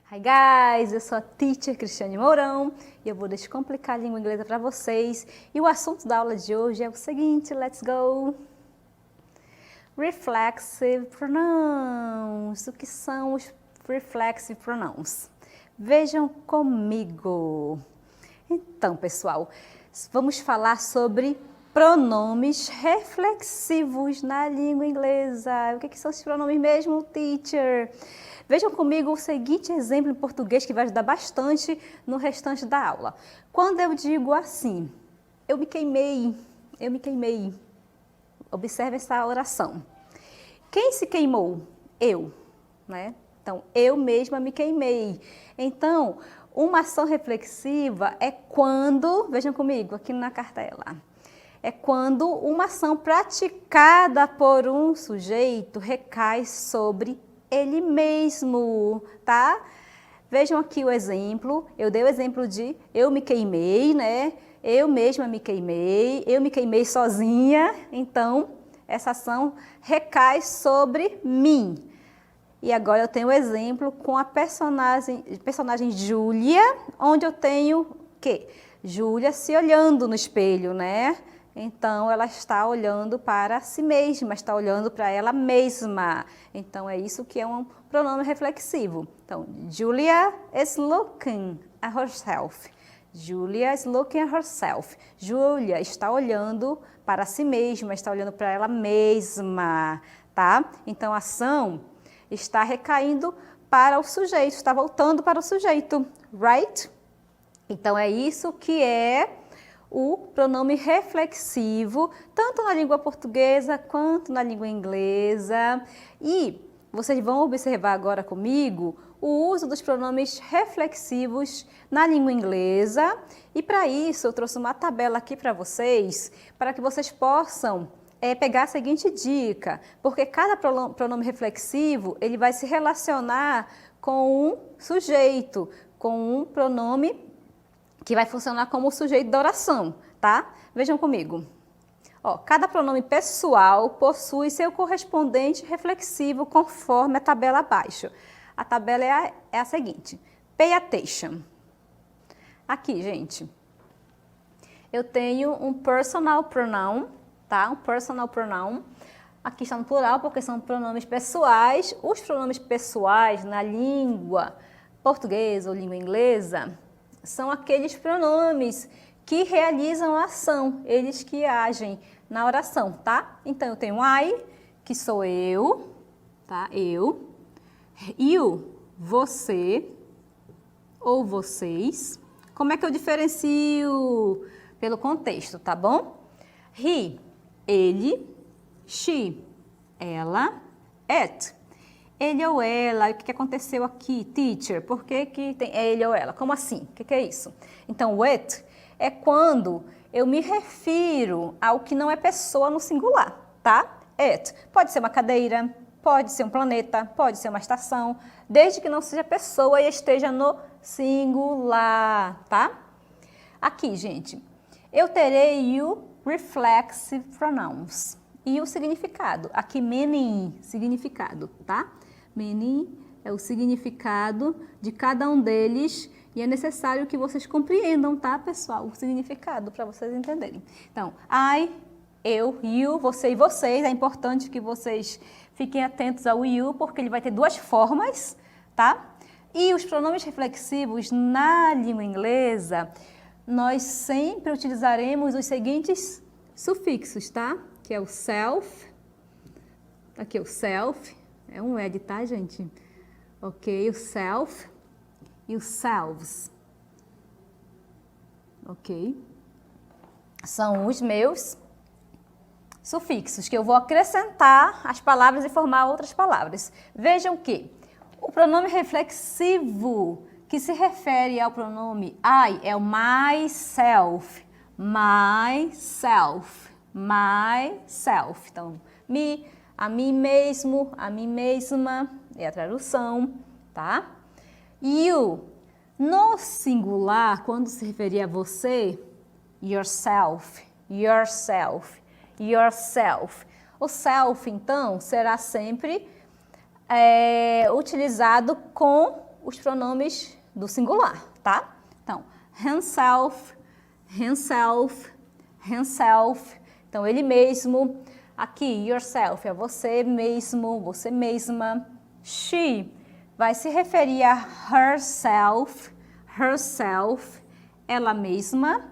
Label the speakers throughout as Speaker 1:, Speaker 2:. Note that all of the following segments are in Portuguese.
Speaker 1: Hi guys, eu sou a Teacher Cristiane Mourão e eu vou descomplicar a língua inglesa para vocês. E o assunto da aula de hoje é o seguinte, let's go! Reflexive pronouns. O que são os reflexive pronouns? Vejam comigo. Então, pessoal, vamos falar sobre pronomes reflexivos na língua inglesa. O que são esses pronomes mesmo, teacher? Vejam comigo o seguinte exemplo em português que vai ajudar bastante no restante da aula. Quando eu digo assim, eu me queimei, observe essa oração. Quem se queimou? Eu, né? Então, eu mesma me queimei. Então, uma ação reflexiva é quando, vejam comigo aqui na cartela, é quando uma ação praticada por um sujeito recai sobre ele mesmo, tá? Vejam aqui o exemplo, eu dei o exemplo de eu me queimei, né? Eu mesma me queimei sozinha, então essa ação recai sobre mim. E agora eu tenho o exemplo com a personagem Júlia, onde eu tenho o quê? Júlia se olhando no espelho, né? Então, ela está olhando para si mesma, está olhando para ela mesma. Então, é isso que é um pronome reflexivo. Então, Julia is looking at herself. Julia is looking at herself. Julia está olhando para si mesma, está olhando para ela mesma, tá? Então, a ação está recaindo para o sujeito, está voltando para o sujeito, right? Então, é isso que é o pronome reflexivo, tanto na língua portuguesa quanto na língua inglesa. E vocês vão observar agora comigo o uso dos pronomes reflexivos na língua inglesa. E para isso eu trouxe uma tabela aqui para vocês, para que vocês possam pegar a seguinte dica, porque cada pronome reflexivo ele vai se relacionar com um sujeito, com um pronome que vai funcionar como o sujeito da oração, tá? Vejam comigo. Ó, cada pronome pessoal possui seu correspondente reflexivo conforme a tabela abaixo. A tabela é a seguinte. Pay attention. Aqui, gente, eu tenho um personal pronoun, tá? Um personal pronoun. Aqui está no plural porque são pronomes pessoais. Os pronomes pessoais na língua portuguesa ou língua inglesa são aqueles pronomes que realizam a ação, eles que agem na oração, tá? Então, eu tenho I, que sou eu, tá? Eu. You, você ou vocês. Como é que eu diferencio? Pelo contexto, tá bom? He, ele. She, ela. It, ele ou ela. O que aconteceu aqui, teacher? Por que tem ele ou ela? Como assim? O que é isso? Então, it é quando eu me refiro ao que não é pessoa no singular, tá? It pode ser uma cadeira, pode ser um planeta, pode ser uma estação, desde que não seja pessoa e esteja no singular, tá? Aqui, gente, eu terei o reflexive pronouns e o significado. Aqui, meaning, significado, tá? Meaning é o significado de cada um deles e é necessário que vocês compreendam, tá, pessoal? O significado para vocês entenderem. Então, I, eu, you, você e vocês. É importante que vocês fiquem atentos ao you, porque ele vai ter duas formas, tá? E os pronomes reflexivos na língua inglesa, nós sempre utilizaremos os seguintes sufixos, tá? Que é o self, aqui é o self, é um ed, tá, gente? Ok, o self e o selves. Ok? São os meus sufixos, que eu vou acrescentar as palavras e formar outras palavras. Vejam que o pronome reflexivo que se refere ao pronome I é o myself, myself, myself. Então, me, a mim mesmo, a mim mesma, é a tradução, tá? You, no singular, quando se referir a você, yourself, yourself, yourself. O self, então, será sempre utilizado com os pronomes do singular, tá? Então, himself, himself, himself. Então, ele mesmo. Aqui, yourself, é você mesmo, você mesma. She vai se referir a herself, herself, ela mesma.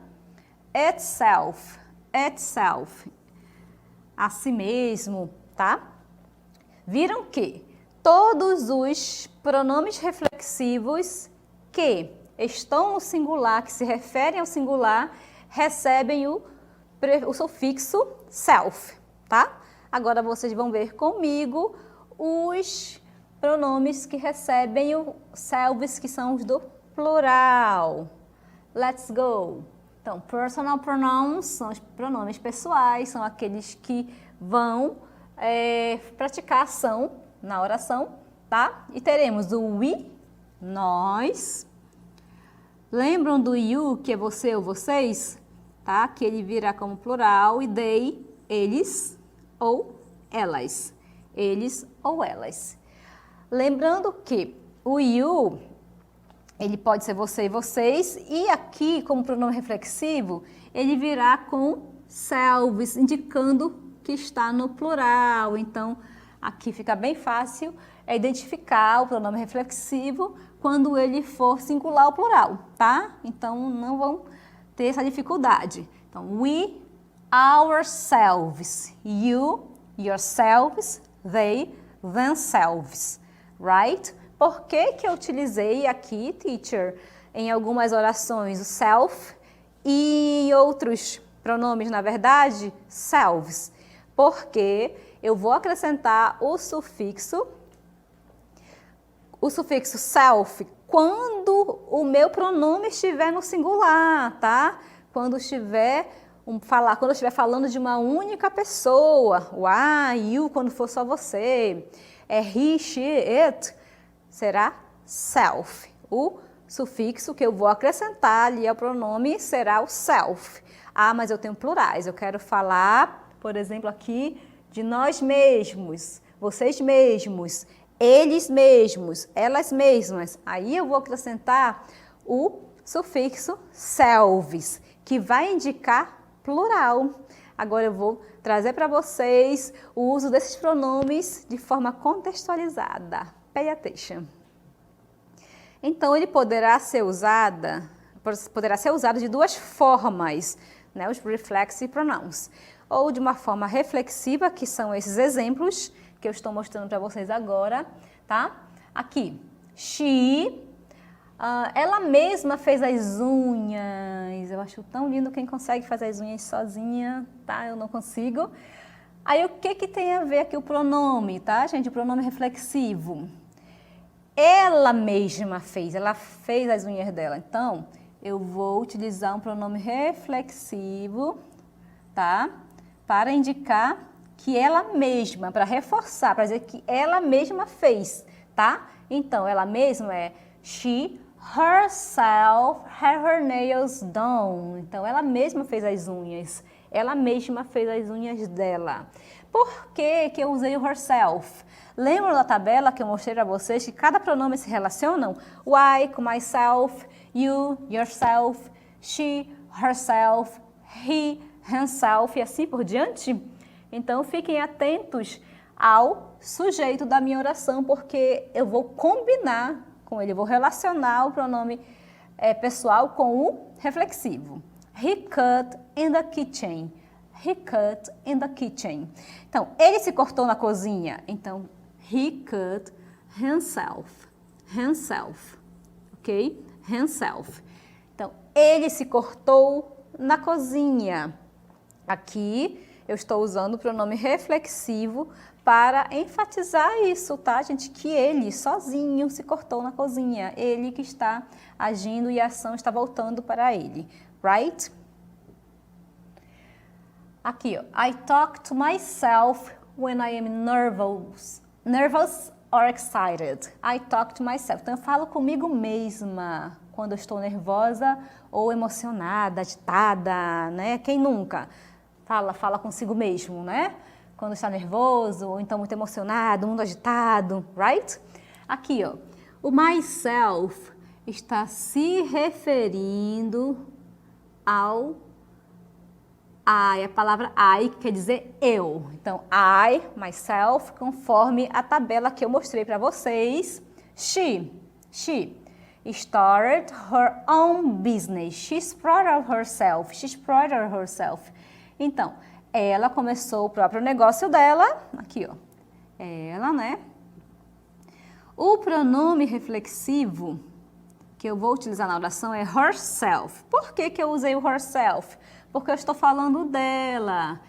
Speaker 1: Itself, itself, a si mesmo, tá? Viram que todos os pronomes reflexivos que estão no singular, que se referem ao singular, recebem o sufixo self, tá? Agora vocês vão ver comigo os pronomes que recebem o selves, que são os do plural. Let's go! Então, personal pronouns são os pronomes pessoais, são aqueles que vão praticar ação na oração, tá? E teremos o we, nós. Lembram do you, que é você ou vocês? Tá? Que ele virá como plural, e they, eles ou elas. Eles ou elas. Lembrando que o you, ele pode ser você e vocês, e aqui, como pronome reflexivo, ele virá com selves, indicando que está no plural. Então, aqui fica bem fácil identificar o pronome reflexivo quando ele for singular ou plural, tá? Então, não vão ter essa dificuldade. Então, we, ourselves, you, yourselves, they, themselves, right? Por que que eu utilizei aqui, teacher, em algumas orações o self e outros pronomes, na verdade, selves? Porque eu vou acrescentar o sufixo self quando o meu pronome estiver no singular, tá? Quando eu estiver falando de uma única pessoa, o I, you, quando for só você, é he, she, it, será self. O sufixo que eu vou acrescentar ali ao pronome será o self. Ah, mas eu tenho plurais, eu quero falar, por exemplo, aqui de nós mesmos, vocês mesmos, eles mesmos, elas mesmas. Aí eu vou acrescentar o sufixo selves, que vai indicar plural. Agora eu vou trazer para vocês o uso desses pronomes de forma contextualizada. Pay attention. Então, ele poderá ser usado de duas formas, né, os reflexive pronouns. Ou de uma forma reflexiva, que são esses exemplos que eu estou mostrando para vocês agora, tá? Aqui, she, ela mesma fez as unhas. Eu acho tão lindo quem consegue fazer as unhas sozinha, tá? Eu não consigo. Aí, o que tem a ver aqui o pronome, tá, gente? O pronome reflexivo. Ela mesma fez, ela fez as unhas dela. Então, eu vou utilizar um pronome reflexivo, tá? Para indicar que ela mesma, para reforçar, para dizer que ela mesma fez, tá? Então, ela mesma é she herself had her nails done. Então, ela mesma fez as unhas. Ela mesma fez as unhas dela. Por que que eu usei o herself? Lembram da tabela que eu mostrei para vocês que cada pronome se relacionam? O I com myself, you, yourself, she, herself, he, himself e assim por diante? Então, fiquem atentos ao sujeito da minha oração, porque eu vou combinar com ele, eu vou relacionar o pronome pessoal com o reflexivo. He cut in the kitchen. He cut in the kitchen. Então, ele se cortou na cozinha. Então, he cut himself. Himself. Ok? Himself. Então, ele se cortou na cozinha. Aqui, eu estou usando o pronome reflexivo para enfatizar isso, tá, gente? Que ele, sozinho, se cortou na cozinha. Ele que está agindo e a ação está voltando para ele. Right? Aqui, ó. I talk to myself when I am nervous or excited. I talk to myself. Então, eu falo comigo mesma quando eu estou nervosa ou emocionada, agitada, né? Quem nunca? Fala consigo mesmo, né? Quando está nervoso, ou então muito emocionado, muito agitado, right? Aqui, ó. O myself está se referindo ao I, a palavra I quer dizer eu. Então, I, myself, conforme a tabela que eu mostrei para vocês. She started her own business. She's proud of herself. She's proud of herself. Então, ela começou o próprio negócio dela. Aqui, ó. Ela, né? O pronome reflexivo que eu vou utilizar na oração é herself. Por que que eu usei o herself? Porque eu estou falando dela.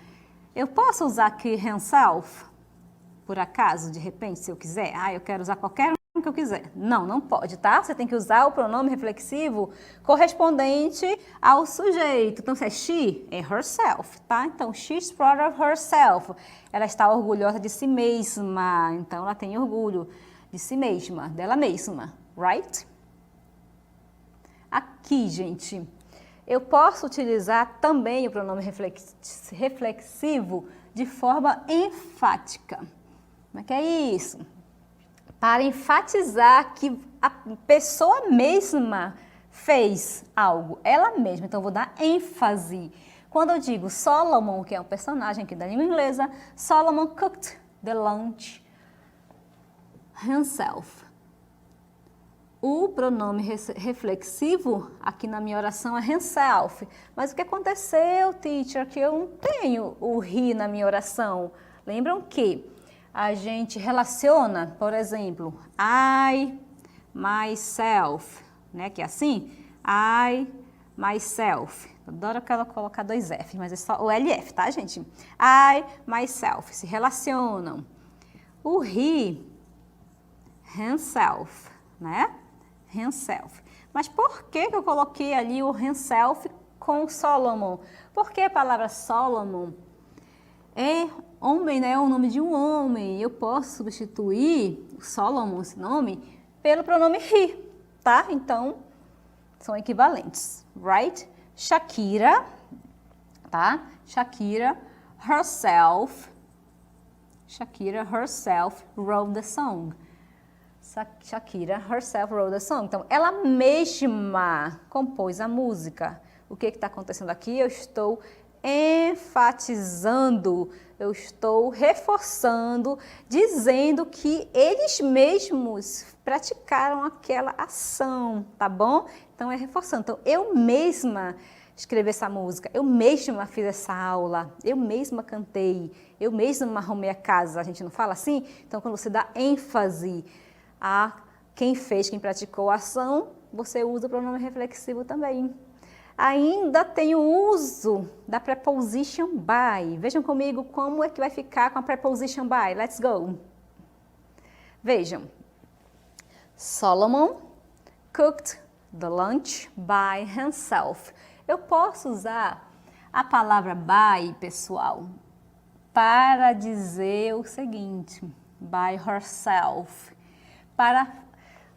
Speaker 1: Eu posso usar aqui himself? Por acaso, de repente, se eu quiser? Eu quero usar qualquer um que eu quiser. Não, não pode, tá? Você tem que usar o pronome reflexivo correspondente ao sujeito. Então, se é she, é herself, tá? Então, she's proud of herself. Ela está orgulhosa de si mesma. Então, ela tem orgulho de si mesma, dela mesma, right? Aqui, gente, eu posso utilizar também o pronome reflexivo de forma enfática. Como é que é isso? Para enfatizar que a pessoa mesma fez algo, ela mesma. Então, eu vou dar ênfase. Quando eu digo Solomon, que é um personagem aqui da língua inglesa, Solomon cooked the lunch himself. O pronome reflexivo aqui na minha oração é himself. Mas o que aconteceu, teacher, que eu não tenho o he na minha oração? Lembram que a gente relaciona, por exemplo, I, myself, né? Que é assim, I, myself. Adoro que ela colocar dois F, mas é só o LF, tá, gente? I, myself, se relacionam. O he, himself, né? Himself. Mas por que eu coloquei ali o himself com Solomon? Porque a palavra Solomon é homem, né? É o nome de um homem. Eu posso substituir o Solomon, esse nome, pelo pronome he, tá? Então, são equivalentes, right? Shakira, tá? Shakira herself wrote the song. Shakira herself wrote the song. Então, ela mesma compôs a música. O que está acontecendo aqui? Eu estou enfatizando, eu estou reforçando, dizendo que eles mesmos praticaram aquela ação, tá bom? Então, é reforçando. Então, eu mesma escrevi essa música, eu mesma fiz essa aula, eu mesma cantei, eu mesma arrumei a casa. A gente não fala assim? Então, quando você dá ênfase a quem fez, quem praticou a ação, você usa o pronome reflexivo também. Ainda tem o uso da preposition by. Vejam comigo como é que vai ficar com a preposition by. Let's go. Vejam. Solomon cooked the lunch by himself. Eu posso usar a palavra by, pessoal, para dizer o seguinte, by herself. Para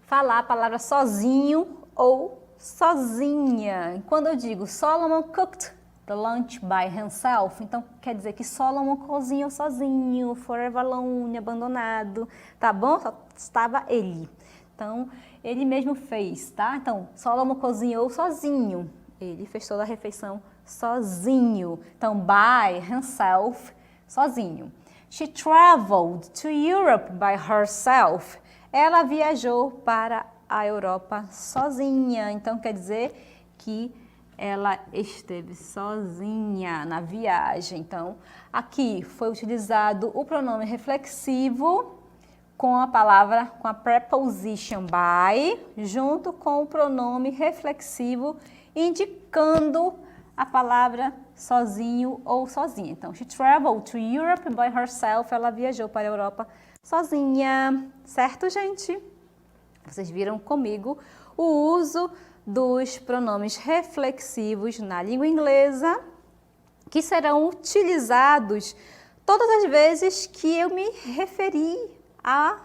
Speaker 1: falar a palavra sozinho ou sozinha. Quando eu digo Solomon cooked the lunch by himself, então quer dizer que Solomon cozinhou sozinho, forever alone, abandonado, tá bom? Só estava ele. Então, ele mesmo fez, tá? Então, Solomon cozinhou sozinho, ele fez toda a refeição sozinho. Então, by himself, sozinho. She traveled to Europe by herself. Ela viajou para a Europa sozinha. Então, quer dizer que ela esteve sozinha na viagem. Então, aqui foi utilizado o pronome reflexivo com a palavra, com a preposition by, junto com o pronome reflexivo, indicando a palavra sozinho ou sozinha. Então, she traveled to Europe by herself. Ela viajou para a Europa sozinha, certo, gente? Vocês viram comigo o uso dos pronomes reflexivos na língua inglesa, que serão utilizados todas as vezes que eu me referi a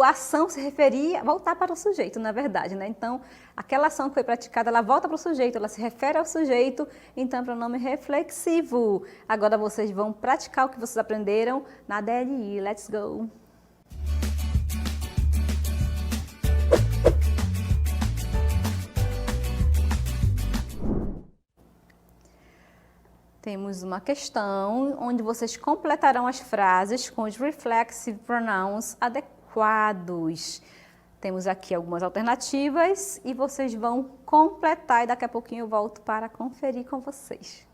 Speaker 1: ação se referia, voltar para o sujeito, na verdade, né? Então, aquela ação que foi praticada, ela volta para o sujeito, ela se refere ao sujeito, então é pronome reflexivo. Agora vocês vão praticar o que vocês aprenderam na DLI. Let's go! temos uma questão onde vocês completarão as frases com os reflexive pronouns adequados. Temos aqui algumas alternativas e vocês vão completar e daqui a pouquinho eu volto para conferir com vocês.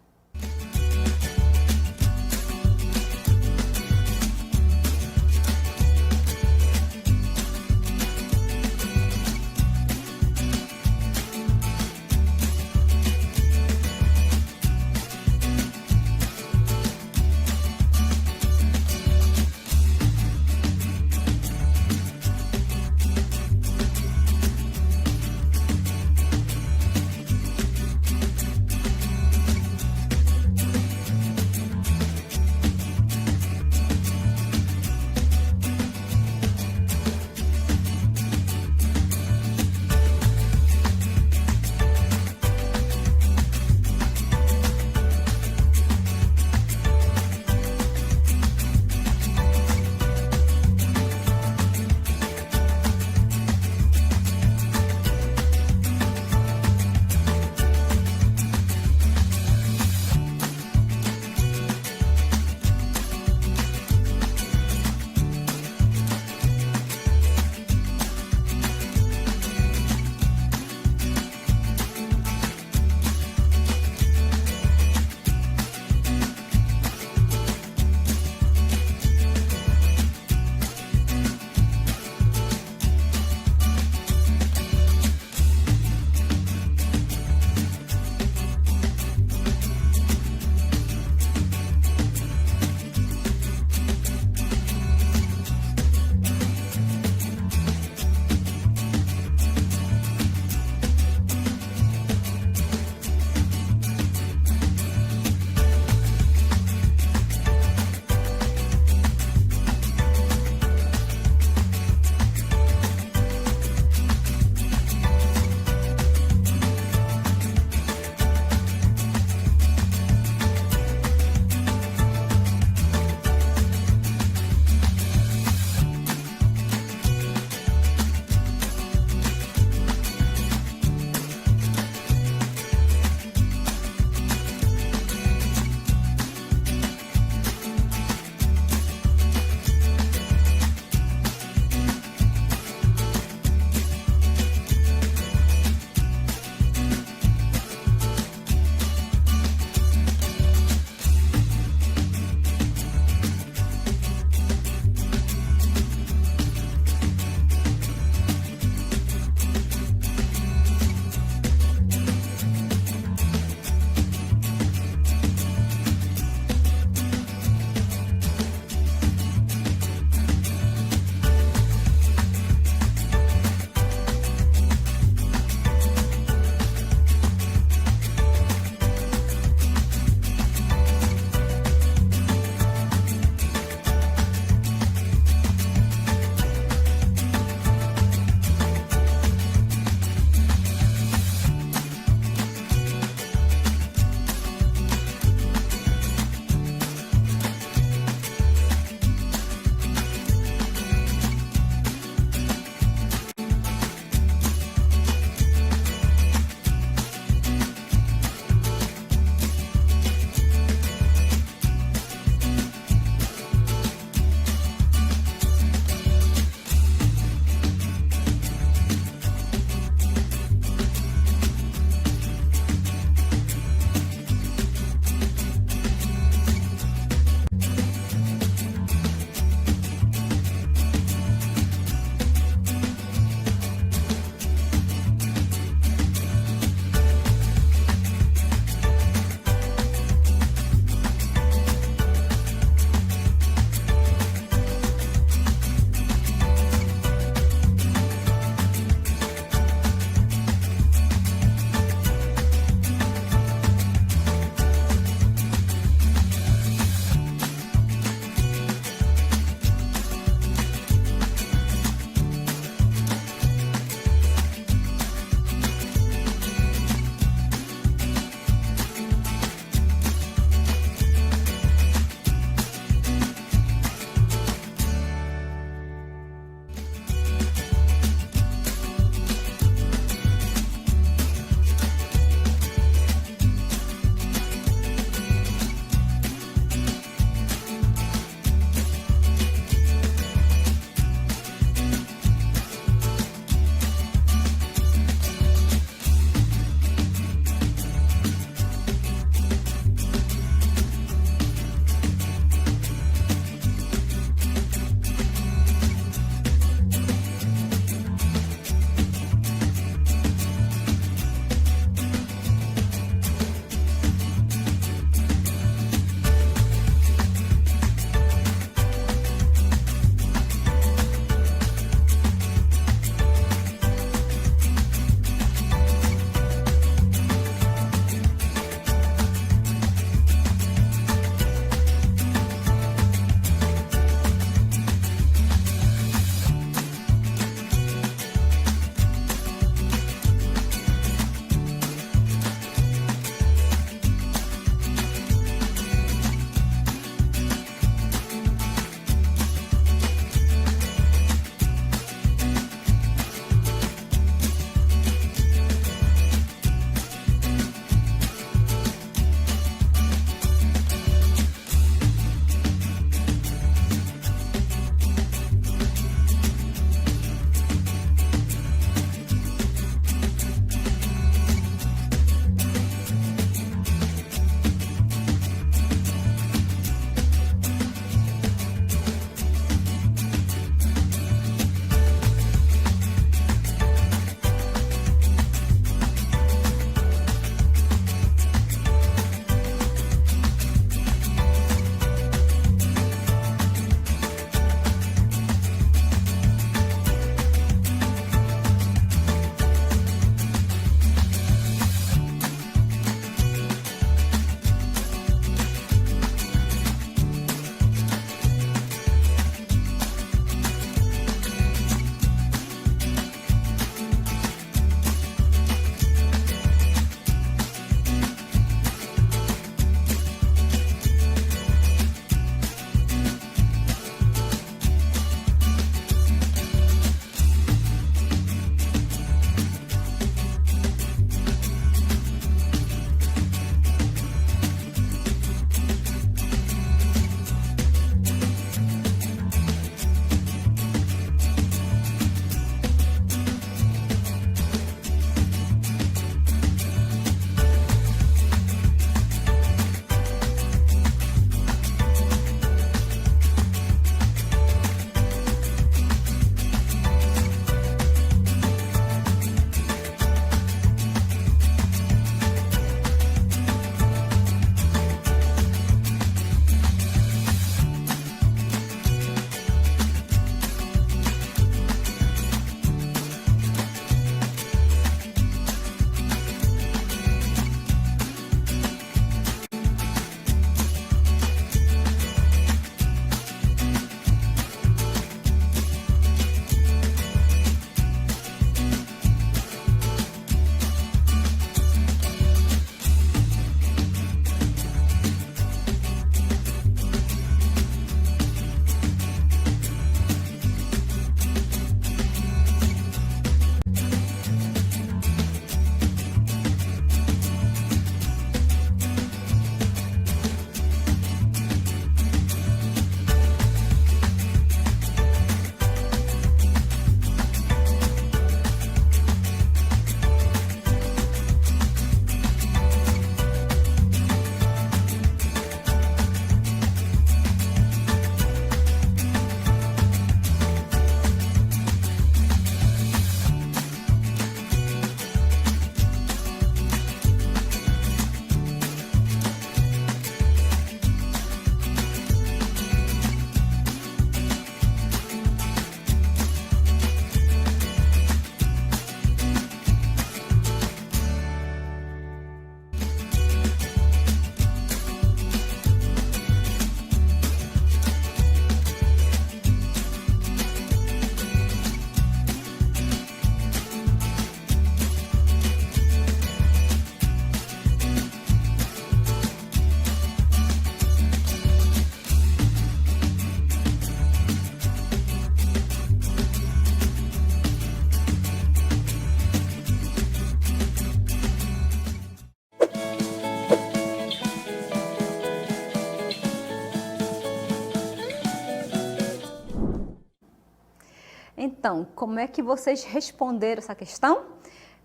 Speaker 1: Então, como é que vocês responderam essa questão?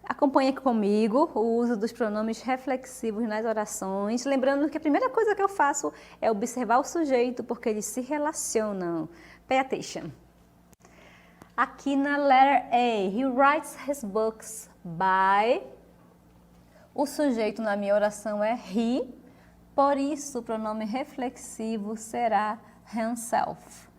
Speaker 1: Acompanhe aqui comigo o uso dos pronomes reflexivos nas orações. Lembrando que a primeira coisa que eu faço é observar o sujeito, porque eles se relacionam. Pay attention. Aqui na letter A, he writes his books by... O sujeito na minha oração é he, por isso o pronome reflexivo será himself.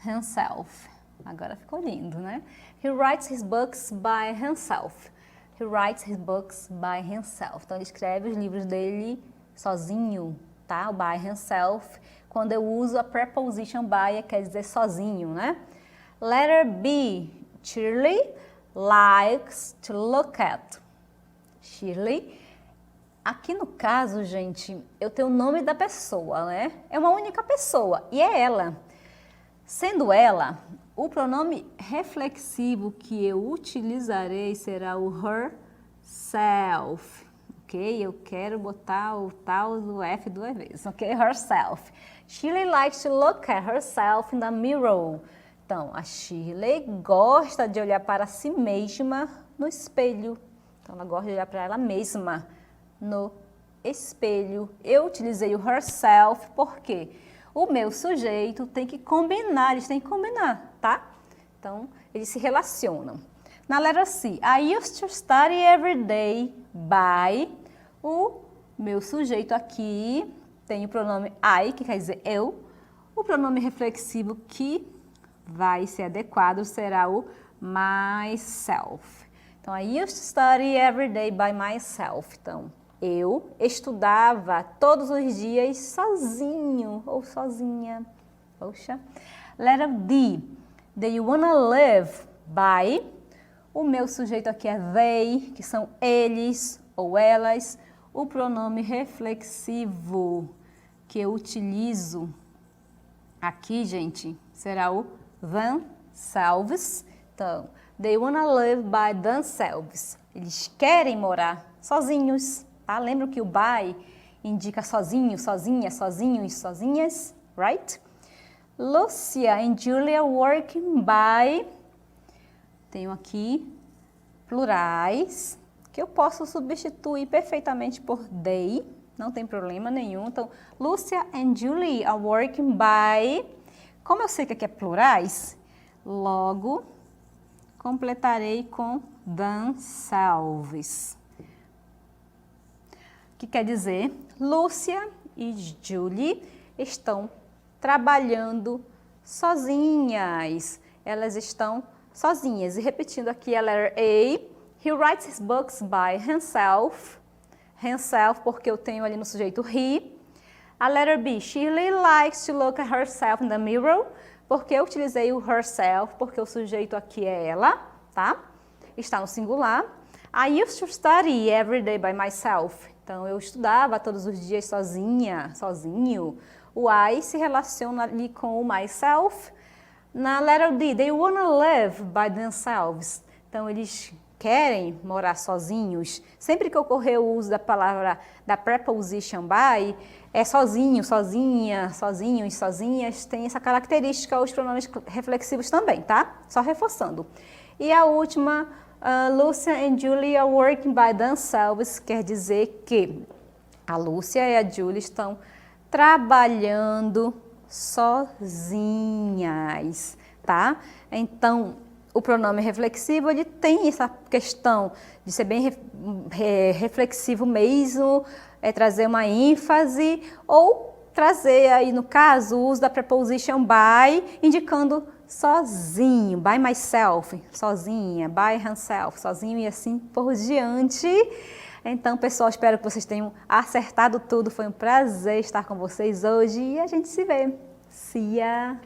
Speaker 1: Himself. Agora ficou lindo, né? He writes his books by himself. He writes his books by himself. Então ele escreve os livros dele sozinho, tá? O by himself. Quando eu uso a preposition by, quer dizer sozinho, né? Letter B. Shirley likes to look at. Shirley. Aqui no caso, gente, eu tenho o nome da pessoa, né? É uma única pessoa e é ela. Sendo ela, o pronome reflexivo que eu utilizarei será o herself, ok? Eu quero botar o tal do F duas vezes, ok? Herself. Shirley likes to look at herself in the mirror. Então, a Shirley gosta de olhar para si mesma no espelho. Então, ela gosta de olhar para ela mesma no espelho. Eu utilizei o herself porque o meu sujeito tem que combinar, eles têm que combinar, tá? Então, eles se relacionam. Na letra C, I used to study every day by... O meu sujeito aqui tem o pronome I, que quer dizer eu. O pronome reflexivo que vai ser adequado será o myself. Então, I used to study every day by myself. Então, eu estudava todos os dias sozinho ou sozinha. Poxa. Letter D. They wanna live by. O meu sujeito aqui é they, que são eles ou elas. O pronome reflexivo que eu utilizo aqui, gente, será o themselves. Então, they wanna live by themselves. Eles querem morar sozinhos. Tá? Lembra que o by indica sozinho, sozinha, sozinhos, sozinhas, right? Lucia and Julia working by... Tenho aqui plurais, que eu posso substituir perfeitamente por they, não tem problema nenhum. Então, Lucia and Julia are working by... Como eu sei que aqui é plurais, logo completarei com themselves. Que quer dizer, Lúcia e Julie estão trabalhando sozinhas. Elas estão sozinhas. E repetindo aqui a letter A, he writes his books by himself. Himself, porque eu tenho ali no sujeito he. A letter B, Shirley likes to look at herself in the mirror, porque eu utilizei o herself, porque o sujeito aqui é ela, tá? Está no singular. I used to study every day by myself. Então, eu estudava todos os dias sozinha, sozinho. O I se relaciona ali com o myself. Na letter D, they wanna live by themselves. Então, eles querem morar sozinhos. Sempre que ocorrer o uso da palavra, da preposition by, é sozinho, sozinha, sozinhos, sozinhas. Tem essa característica, os pronomes reflexivos também, tá? Só reforçando. E a última... Lucia and Julie are working by themselves, quer dizer que a Lúcia e a Julie estão trabalhando sozinhas, tá? Então, o pronome reflexivo, ele tem essa questão de ser bem reflexivo mesmo, trazer uma ênfase ou trazer aí, no caso, o uso da preposition by, indicando sozinho, by myself, sozinha, by himself, sozinho e assim por diante. Então, pessoal, espero que vocês tenham acertado tudo. Foi um prazer estar com vocês hoje e a gente se vê. See ya!